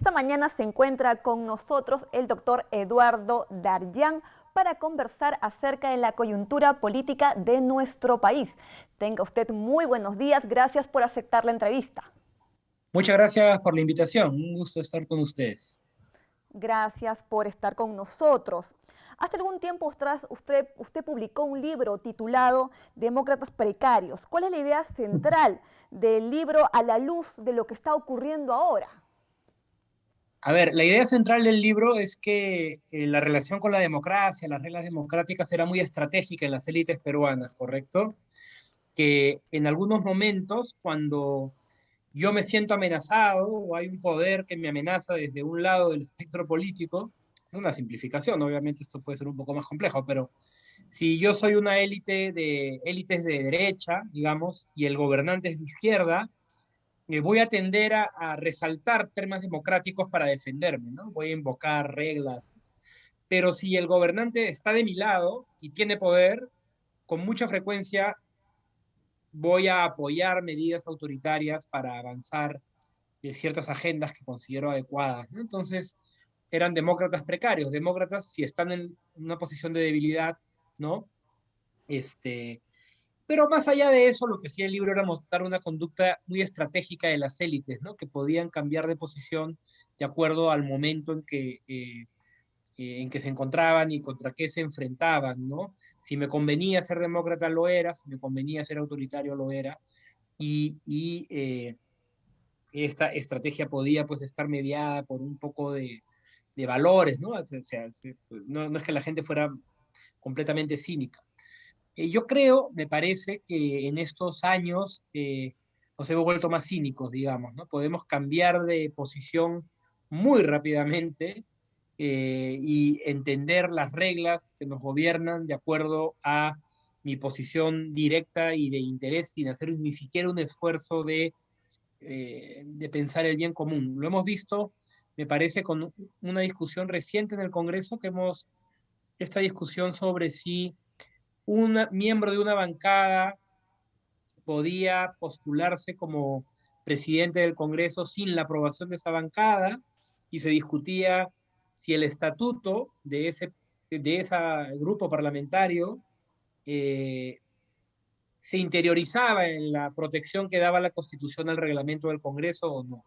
Esta mañana se encuentra con nosotros el doctor Eduardo Darllán para conversar acerca de la coyuntura política de nuestro país. Tenga usted muy buenos días, gracias por aceptar la entrevista. Muchas gracias por la invitación, un gusto estar con ustedes. Gracias por estar con nosotros. Hace algún tiempo atrás usted publicó un libro titulado Demócratas Precarios. ¿Cuál es la idea central del libro a la luz de lo que está ocurriendo ahora? A ver, la idea central del libro es que la relación con la democracia, las reglas democráticas era muy estratégica en las élites peruanas, ¿correcto? Que en algunos momentos, cuando yo me siento amenazado o hay un poder que me amenaza desde un lado del espectro político, es una simplificación, obviamente esto puede ser un poco más complejo, pero si yo soy una élite de élites de derecha, digamos, y el gobernante es de izquierda, voy a tender a resaltar temas democráticos para defenderme, ¿no? Voy a invocar reglas. Pero si el gobernante está de mi lado y tiene poder, con mucha frecuencia voy a apoyar medidas autoritarias para avanzar ciertas agendas que considero adecuadas, ¿no? Entonces, eran demócratas precarios, demócratas si están en una posición de debilidad, ¿no? Este, pero más allá de eso, lo que hacía el libro era mostrar una conducta muy estratégica de las élites, ¿no? Que podían cambiar de posición de acuerdo al momento en que se encontraban y contra qué se enfrentaban, ¿no? Si me convenía ser demócrata, lo era, si me convenía ser autoritario, lo era, y esta estrategia podía pues estar mediada por un poco de valores, ¿no? O sea, no es que la gente fuera completamente cínica. Yo creo, me parece, que en estos años nos hemos vuelto más cínicos, digamos, ¿no? Podemos cambiar de posición muy rápidamente y entender las reglas que nos gobiernan de acuerdo a mi posición directa y de interés sin hacer ni siquiera un esfuerzo de pensar el bien común. Lo hemos visto, me parece, con una discusión reciente en el Congreso, esta discusión sobre si un miembro de una bancada podía postularse como presidente del Congreso sin la aprobación de esa bancada y se discutía si el estatuto de ese grupo parlamentario eh, se interiorizaba en la protección que daba la Constitución al reglamento del Congreso o no.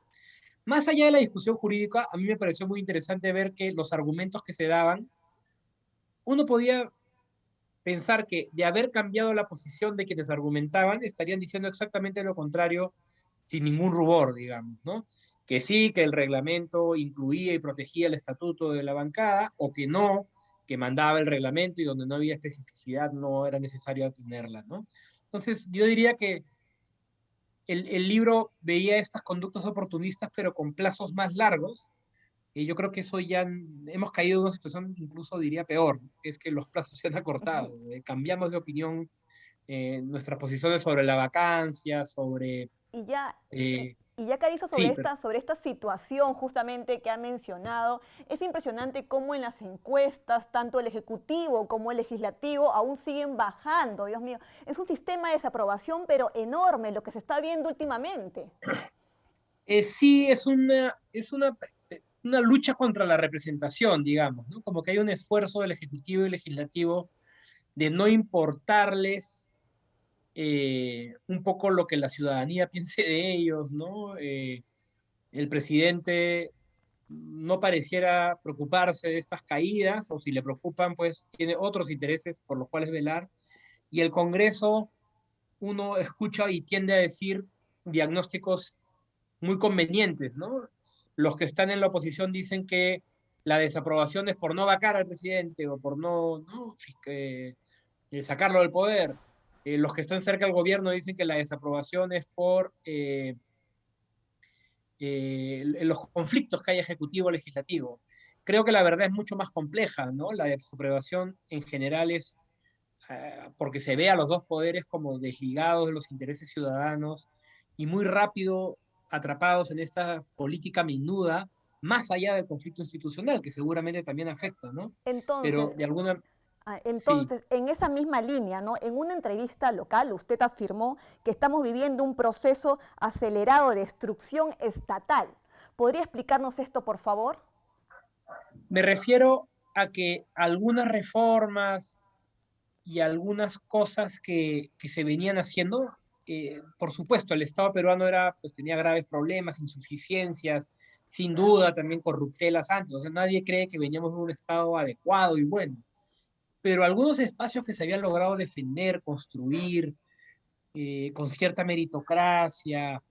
Más allá de la discusión jurídica, a mí me pareció muy interesante ver que los argumentos que se daban, uno podía pensar que de haber cambiado la posición de quienes argumentaban, estarían diciendo exactamente lo contrario sin ningún rubor, digamos, ¿no? Que sí, que el reglamento incluía y protegía el estatuto de la bancada, o que no, que mandaba el reglamento y donde no había especificidad no era necesario tenerla, ¿no? Entonces, yo diría que el libro veía estas conductas oportunistas, pero con plazos más largos, y yo creo que eso ya hemos caído en una situación incluso diría peor, que es que los plazos se han acortado. Cambiamos de opinión nuestras posiciones sobre la vacancia, sobre... Y ya, y, eh, y ya Carissa, sí, pero sobre esta situación justamente que ha mencionado, es impresionante cómo en las encuestas, tanto el Ejecutivo como el Legislativo, aún siguen bajando, Dios mío. Es un sistema de desaprobación, pero enorme lo que se está viendo últimamente. sí es una lucha contra la representación, digamos, ¿no? Como que hay un esfuerzo del Ejecutivo y Legislativo de no importarles un poco lo que la ciudadanía piense de ellos, ¿no? El presidente no pareciera preocuparse de estas caídas, o si le preocupan, pues tiene otros intereses por los cuales velar, y el Congreso uno escucha y tiende a decir diagnósticos muy convenientes, ¿no? Los que están en la oposición dicen que la desaprobación es por no vacar al presidente o por no sacarlo del poder. Los que están cerca del gobierno dicen que la desaprobación es por los conflictos que hay ejecutivo-legislativo. Creo que la verdad es mucho más compleja, ¿no? La desaprobación en general es porque se ve a los dos poderes como desligados de los intereses ciudadanos y muy rápido atrapados en esta política minuda, más allá del conflicto institucional, que seguramente también afecta, ¿no? Pero Entonces, de alguna, sí, Entonces, en esa misma línea, ¿no? En una entrevista local, usted afirmó que estamos viviendo un proceso acelerado de destrucción estatal. ¿Podría explicarnos esto, por favor? Me refiero a que algunas reformas y algunas cosas que se venían haciendo, por supuesto, el Estado peruano era, pues, tenía graves problemas, insuficiencias, sin duda también corruptelas antes, o sea, nadie cree que veníamos de un Estado adecuado y bueno, pero algunos espacios que se habían logrado defender, construir, con cierta meritocracia,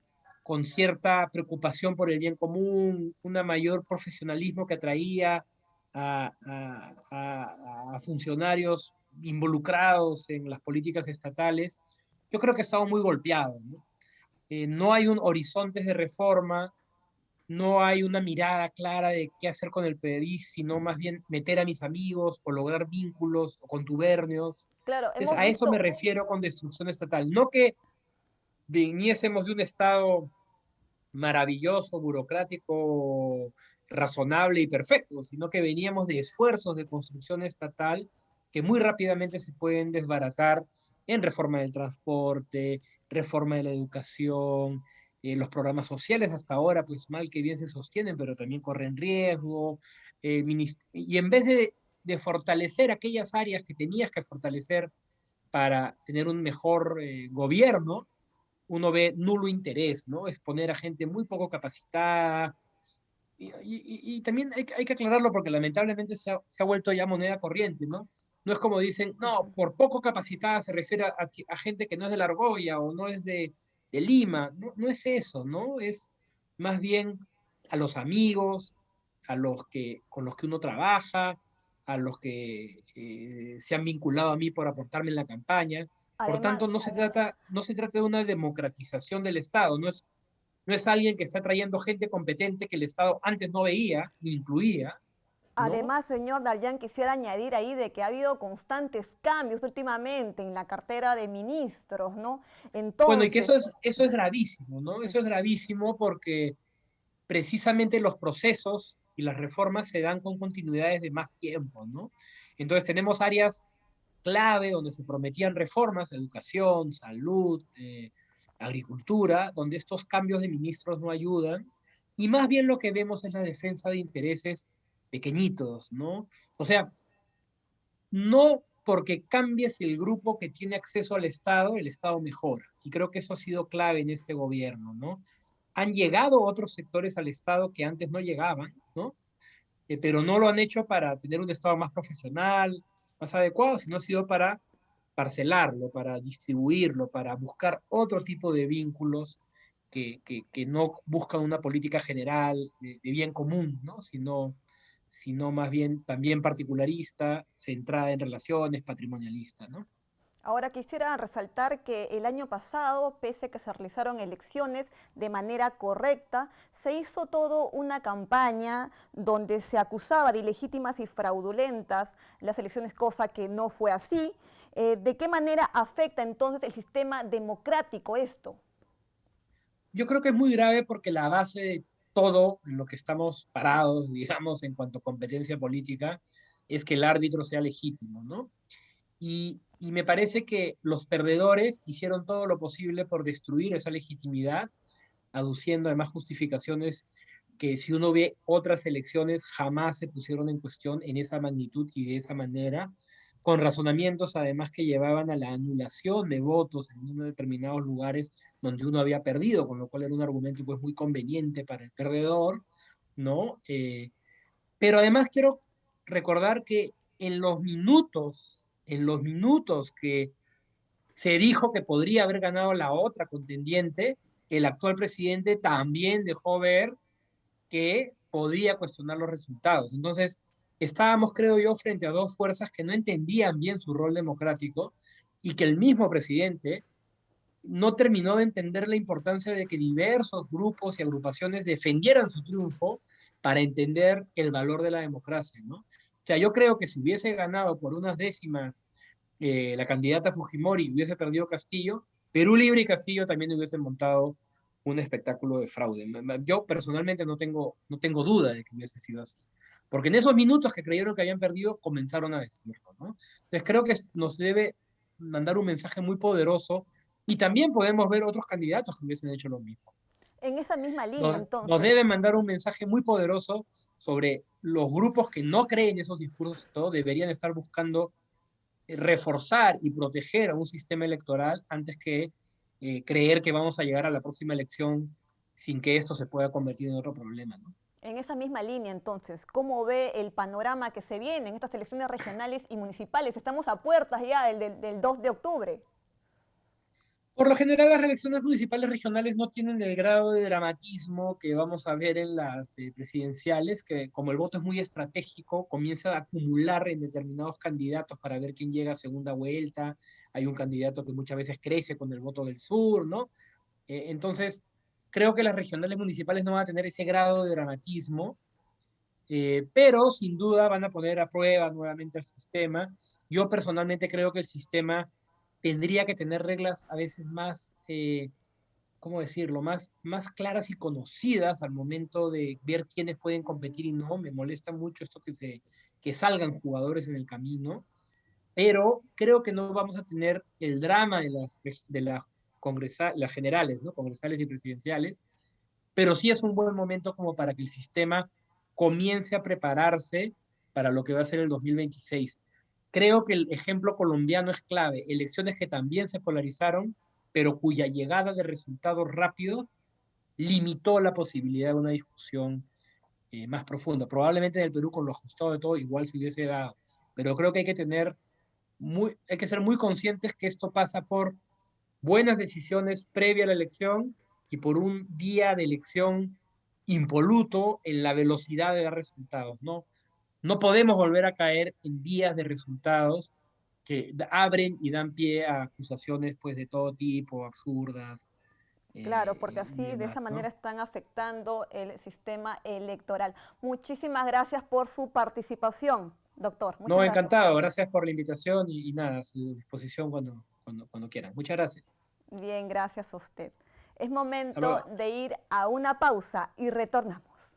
con cierta preocupación por el bien común, un mayor profesionalismo que atraía a funcionarios involucrados en las políticas estatales, yo creo que estamos muy golpeados, ¿no? No hay un horizonte de reforma, no hay una mirada clara de qué hacer con el país, sino más bien meter a mis amigos o lograr vínculos o contubernios. Claro, Entonces, hemos a eso me visto, refiero con destrucción estatal. No que viniésemos de un Estado maravilloso, burocrático, razonable y perfecto, sino que veníamos de esfuerzos de construcción estatal que muy rápidamente se pueden desbaratar en reforma del transporte, reforma de la educación, los programas sociales hasta ahora, pues mal que bien se sostienen, pero también corren riesgo, y en vez de fortalecer aquellas áreas que tenías que fortalecer para tener un mejor gobierno, uno ve nulo interés, ¿no? Exponer a gente muy poco capacitada. Y también hay que aclararlo porque lamentablemente se ha vuelto ya moneda corriente, ¿no? No es como dicen, no, por poco capacitada se refiere a gente que no es de la Argolla o no es de Lima. No, no es eso, ¿no? Es más bien a los amigos, con los que uno trabaja, a los que se han vinculado a mí por aportarme en la campaña. Por además, tanto, no se trata de una democratización del Estado, no es alguien que está trayendo gente competente que el Estado antes no veía ni incluía, ¿no? Además, señor Daryan, quisiera añadir ahí de que ha habido constantes cambios últimamente en la cartera de ministros, ¿no? Bueno, y que Entonces, eso es gravísimo, ¿no? Eso es gravísimo porque precisamente los procesos y las reformas se dan con continuidades de más tiempo, ¿no? Entonces tenemos áreas clave donde se prometían reformas, educación, salud, agricultura, donde estos cambios de ministros no ayudan, y más bien lo que vemos es la defensa de intereses pequeñitos, ¿no? O sea, no porque cambies el grupo que tiene acceso al Estado, el Estado mejora. Y creo que eso ha sido clave en este gobierno, ¿no? Han llegado otros sectores al Estado que antes no llegaban, ¿no? Pero no lo han hecho para tener un Estado más profesional, más adecuado, sino ha sido para parcelarlo, para distribuirlo, para buscar otro tipo de vínculos que no buscan una política general de bien común, ¿no? Sino más bien también particularista, centrada en relaciones, patrimonialista, ¿no? ahora quisiera resaltar que el año pasado, pese a que se realizaron elecciones de manera correcta, se hizo todo una campaña donde se acusaba de ilegítimas y fraudulentas las elecciones, cosa que no fue así. ¿De qué manera afecta entonces el sistema democrático esto? Yo creo que es muy grave porque la base de todo en lo que estamos parados, digamos, en cuanto a competencia política, es que el árbitro sea legítimo, ¿no? Y me parece que los perdedores hicieron todo lo posible por destruir esa legitimidad, aduciendo además justificaciones que si uno ve otras elecciones jamás se pusieron en cuestión en esa magnitud y de esa manera, con razonamientos además que llevaban a la anulación de votos en unos determinados lugares donde uno había perdido, con lo cual era un argumento pues muy conveniente para el perdedor, ¿no? Pero además quiero recordar que en los minutos que se dijo que podría haber ganado la otra contendiente, el actual presidente también dejó ver que podía cuestionar los resultados. Entonces, estábamos, creo yo, frente a dos fuerzas que no entendían bien su rol democrático y que el mismo presidente no terminó de entender la importancia de que diversos grupos y agrupaciones defendieran su triunfo para entender el valor de la democracia, ¿no? O sea, yo creo que si hubiese ganado por unas décimas la candidata Fujimori y hubiese perdido Castillo, Perú Libre y Castillo también hubiesen montado un espectáculo de fraude. Yo personalmente no tengo duda de que hubiese sido así. Porque en esos minutos que creyeron que habían perdido, comenzaron a decirlo, ¿no? Entonces creo que nos debe mandar un mensaje muy poderoso y también podemos ver otros candidatos que hubiesen hecho lo mismo. En esa misma línea, Nos entonces, debe mandar un mensaje muy poderoso sobre los grupos que no creen esos discursos y todo, deberían estar buscando reforzar y proteger a un sistema electoral antes que creer que vamos a llegar a la próxima elección sin que esto se pueda convertir en otro problema, ¿no? en esa misma línea, entonces, ¿cómo ve el panorama que se viene en estas elecciones regionales y municipales? Estamos a puertas ya del 2 de octubre. Por lo general, las elecciones municipales regionales no tienen el grado de dramatismo que vamos a ver en las presidenciales, que como el voto es muy estratégico, comienza a acumular en determinados candidatos para ver quién llega a segunda vuelta. Hay un candidato que muchas veces crece con el voto del sur, ¿no? Entonces, creo que las regionales municipales no van a tener ese grado de dramatismo, pero sin duda van a poner a prueba nuevamente el sistema. Yo personalmente creo que el sistema tendría que tener reglas a veces más, ¿cómo decirlo?, más claras y conocidas al momento de ver quiénes pueden competir y no. Me molesta mucho esto que salgan jugadores en el camino, pero creo que no vamos a tener el drama las generales, ¿no? Congresales y presidenciales, pero sí es un buen momento como para que el sistema comience a prepararse para lo que va a ser el 2026. Creo que el ejemplo colombiano es clave, elecciones que también se polarizaron, pero cuya llegada de resultados rápidos limitó la posibilidad de una discusión más profunda. Probablemente en el Perú, con lo ajustado de todo, igual se hubiese dado, pero creo que hay que ser muy conscientes que esto pasa por buenas decisiones previa a la elección y por un día de elección impoluto en la velocidad de dar resultados, ¿no? No podemos volver a caer en días de resultados que abren y dan pie a acusaciones pues de todo tipo, absurdas Claro, porque y así, de esa demás, manera ¿no? están afectando el sistema electoral. Muchísimas gracias por su participación, doctor. Muchas No, gracias. encantado, gracias por la invitación y nada, a su disposición cuando quieran. Muchas gracias. Bien, gracias a usted. Es Hasta momento luego. de ir a una pausa y retornamos.